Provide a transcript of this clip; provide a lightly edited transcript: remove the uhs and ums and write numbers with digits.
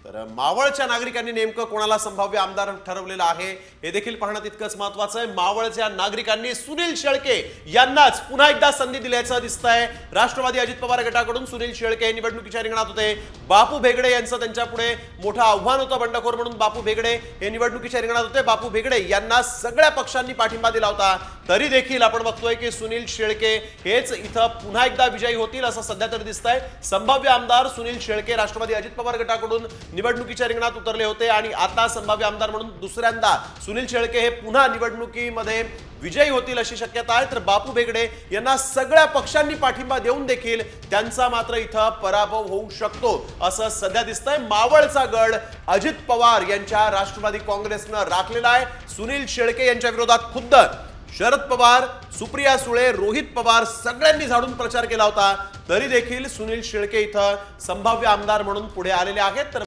तर मावळच्या नागरिकांनी नेमकं कोणाला संभाव्य आमदार ठरवलेलं आहे हे देखील पाहणं तितकंच महत्त्वाचं आहे। मावळच्या नागरिकांनी सुनील शेळके यांनाच पुन्हा एकदा संधी दिल्याचं दिसतंय। राष्ट्रवादी अजित पवार गटाकडून सुनील शेळके निवडणुकीच्या रिंगणात होते। बापू भेगडे यांचं त्यांच्यापुढे मोठं आव्हान होतं। बंडखोर म्हणून बापू भेगडे हे निवडणुकीच्या रिंगणात होते। बापू भेगडे यांना सगळ्या पक्षांनी पाठिंबा दिला होता, तरी देखील आपण बघतोय की सुनील शेळके हेच इथं पुन्हा एकदा विजयी होतील असं सध्या तरी दिसतंय। संभाव्य आमदार सुनील शेळके राष्ट्रवादी अजित पवार गटाकडून निवडणुकीच्या रिंगणात उतरले होते आणि आता संभाव्य आमदार म्हणून दुसऱ्यांदा सुनील शेळके हे पुन्हा निवडणुकीमध्ये विजयी होतील अशी शक्यता आहे। तर बापू भेगडे यांना सगळ्या पक्षांनी पाठिंबा देऊन देखील त्यांचा मात्र इथं पराभव होऊ शकतो असं सध्या दिसतंय। मावळचा गड अजित पवार यांच्या राष्ट्रवादी काँग्रेसनं राखलेला आहे। सुनील शेळके यांच्या विरोधात खुद्द शरद पवार, सुप्रिया सुळे, रोहित पवार सगळ्यांनी झाडून प्रचार केला होता, तरी देखील सुनील शेळके इथं संभाव्य आमदार म्हणून पुढे आलेले आहेत। तर